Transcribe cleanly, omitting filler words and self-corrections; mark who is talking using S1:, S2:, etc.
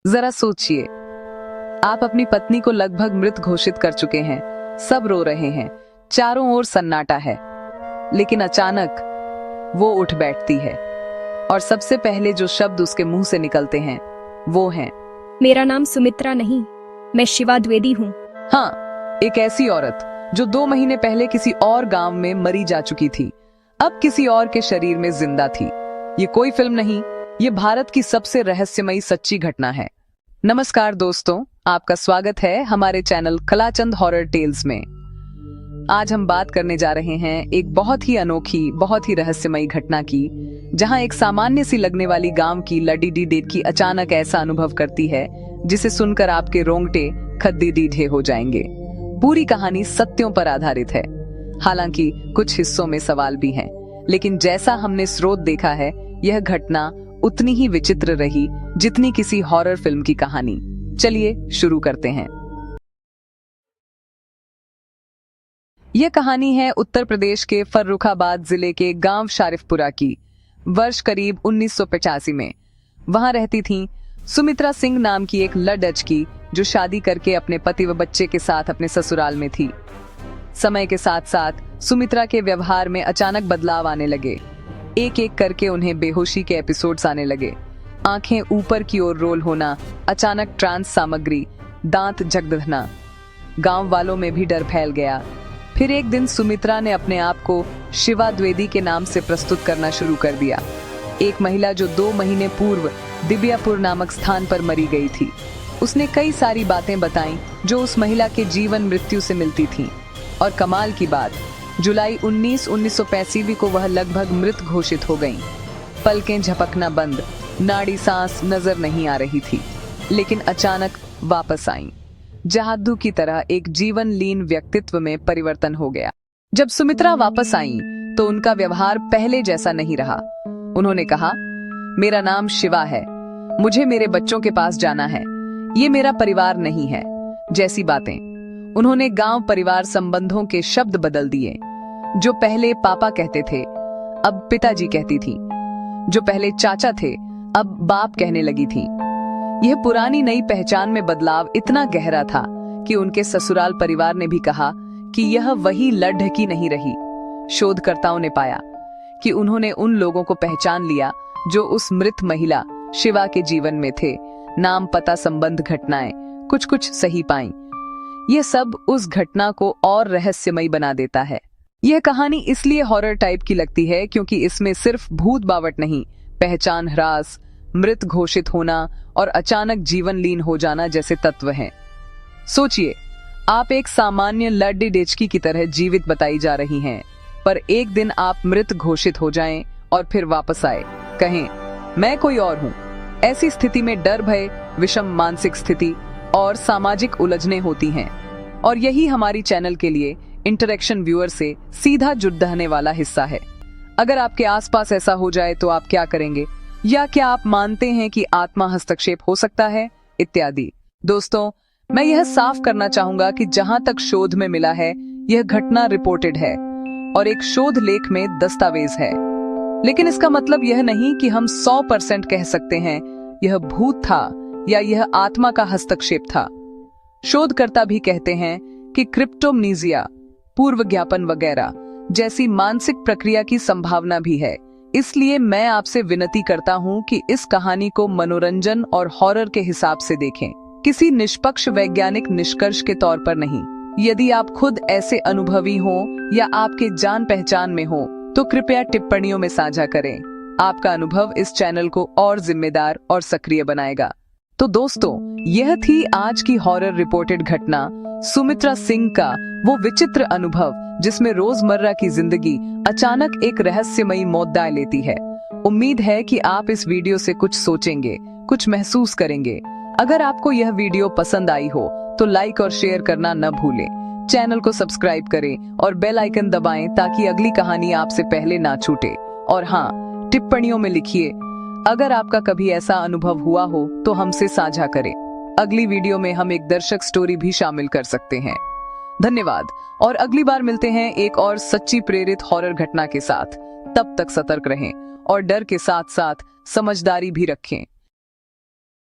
S1: जरा सोचिए, आप अपनी पत्नी को लगभग मृत घोषित कर चुके हैं, सब रो रहे हैं, चारों ओर सन्नाटा है, लेकिन अचानक वो उठ बैठती है और सबसे पहले जो शब्द उसके मुंह से निकलते हैं वो हैं,
S2: मेरा नाम सुमित्रा नहीं, मैं शिवा द्विवेदी हूँ।
S1: हाँ, एक ऐसी औरत जो 2 महीने पहले किसी और गांव में मरी जा चुकी थी, अब किसी और के शरीर में जिंदा थी। ये कोई फिल्म नहीं, ये भारत की सबसे रहस्यमयी सच्ची घटना है। नमस्कार दोस्तों, आपका स्वागत है हमारे चैनल कलाचंद हॉरर टेल्स में। आज हम बात करने जा रहे हैं एक बहुत ही अनोखी, बहुत ही रहस्यमयी घटना की, जहां एक सामान्य सी लगने वाली गांव की लडीडी डेडकी अचानक ऐसा अनुभव करती है जिसे सुनकर आपके रोंगटे खद्दी दीढ़े हो जाएंगे। पूरी कहानी सत्यों पर आधारित है, हालांकि कुछ हिस्सों में सवाल भी हैं, लेकिन जैसा हमने स्रोत देखा है, यह घटना उतनी ही विचित्र रही जितनी किसी हॉरर फिल्म की कहानी। चलिए शुरू करते हैं। यह कहानी है उत्तर प्रदेश के फर्रुखाबाद जिले के गांव शारिफपुरा की। वर्ष करीब 1985 में वहां रहती थीं सुमित्रा सिंह नाम की एक लड़की, जो शादी करके अपने पति व बच्चे के साथ अपने ससुराल में थी। समय के साथ साथ सुमित्रा के व्यवहार में अचानक बदलाव आने लगे। एक एक करके उन्हें बेहोशी के एपिसोड्स आने लगे, आंखें ऊपर की ओर रोल होना, अचानक ट्रांस सामग्री, दांत झकझोरना। गांव वालों में भी डर फैल गया। फिर एक दिन सुमित्रा ने अपने आप को शिवा द्विवेदी के नाम से प्रस्तुत करना शुरू कर दिया, एक महिला जो 2 महीने पूर्व दिव्यापुर नामक स्थान पर मरी गई थी। उसने कई सारी बातें बताईं जो उस महिला के जीवन मृत्यु से मिलती थीं, और कमाल की बात, जुलाई 1985 को वह लगभग मृत घोषित हो गईं। पलकें झपकना बंद, नाड़ी सांस नजर नहीं आ रही थी, लेकिन अचानक वापस आईं। जादू की तरह एक जीवन लीन व्यक्तित्व में परिवर्तन हो गया। जब सुमित्रा वापस आईं, तो उनका व्यवहार पहले जैसा नहीं रहा। उन्होंने कहा, मेरा नाम शिवा है, मुझे मेरे बच्चों के पास जाना है, ये मेरा परिवार नहीं है जैसी बातें। उन्होंने गांव परिवार संबंधों के शब्द बदल दिए। जो पहले पापा कहते थे, अब पिताजी कहती थी। जो पहले चाचा थे, अब बाप कहने लगी थी। यह पुरानी नई पहचान में बदलाव इतना गहरा था कि उनके ससुराल परिवार ने भी कहा कि यह वही लड़की नहीं रही। शोधकर्ताओं ने पाया कि उन्होंने उन लोगों को पहचान लिया जो उस मृत महिला शिवा के जीवन में थे। नाम, पता, संबंध, घटनाएं कुछ कुछ सही पाईं। यह सब उस घटना को और रहस्यमयी बना देता है। यह कहानी इसलिए हॉरर टाइप की लगती है क्योंकि इसमें सिर्फ भूत बावट नहीं, पहचान ह्रास, मृत घोषित होना और अचानक जीवन लीन हो जाना जैसे तत्व हैं। सोचिए, आप एक सामान्य लड्डी डेचकी की तरह जीवित बताई जा रही हैं, पर एक दिन आप मृत घोषित हो जाएं और फिर वापस आए, कहें मैं कोई और हूं। ऐसी स्थिति में डर, भय, विषम मानसिक स्थिति और सामाजिक उलझनें होती हैं, और यही हमारी चैनल के लिए इंटरेक्शन व्यूअर से सीधा जुड़ने वाला हिस्सा है। अगर आपके आसपास ऐसा हो जाए तो आप क्या करेंगे, या क्या आप मानते हैं कि आत्मा हस्तक्षेप हो सकता है, इत्यादि। दोस्तों, मैं यह साफ करना चाहूंगा कि जहां तक शोध में मिला है, यह घटना रिपोर्टेड है और एक शोध लेख में दस्तावेज है, लेकिन इसका मतलब यह नहीं कि हम 100% कह सकते हैं यह भूत था या यह आत्मा का हस्तक्षेप था। शोधकर्ता भी कहते हैं कि क्रिप्टोमनीजिया, पूर्व ज्ञापन वगैरह जैसी मानसिक प्रक्रिया की संभावना भी है। इसलिए मैं आपसे विनती करता हूं कि इस कहानी को मनोरंजन और हॉरर के हिसाब से देखें, किसी निष्पक्ष वैज्ञानिक निष्कर्ष के तौर पर नहीं। यदि आप खुद ऐसे अनुभवी हों या आपके जान पहचान में हो, तो कृपया टिप्पणियों में साझा करें। आपका अनुभव इस चैनल को और जिम्मेदार और सक्रिय बनाएगा। तो दोस्तों, यह थी आज की हॉरर रिपोर्टेड घटना, सुमित्रा सिंह का वो विचित्र अनुभव जिसमें रोजमर्रा की जिंदगी अचानक एक रहस्यमयी मौत दाय लेती है। उम्मीद है कि आप इस वीडियो से कुछ सोचेंगे, कुछ महसूस करेंगे। अगर आपको यह वीडियो पसंद आई हो तो लाइक और शेयर करना न भूलें। चैनल को सब्सक्राइब करें और बेल आइकन दबाएं ताकि अगली कहानी आपसे पहले ना छूटे। और हाँ, टिप्पणियों में लिखिए अगर आपका कभी ऐसा अनुभव हुआ हो तो हमसे साझा करें। अगली वीडियो में हम एक दर्शक स्टोरी भी शामिल कर सकते हैं। धन्यवाद, और अगली बार मिलते हैं एक और सच्ची प्रेरित हॉरर घटना के साथ। तब तक सतर्क रहें और डर के साथ साथ समझदारी भी रखें।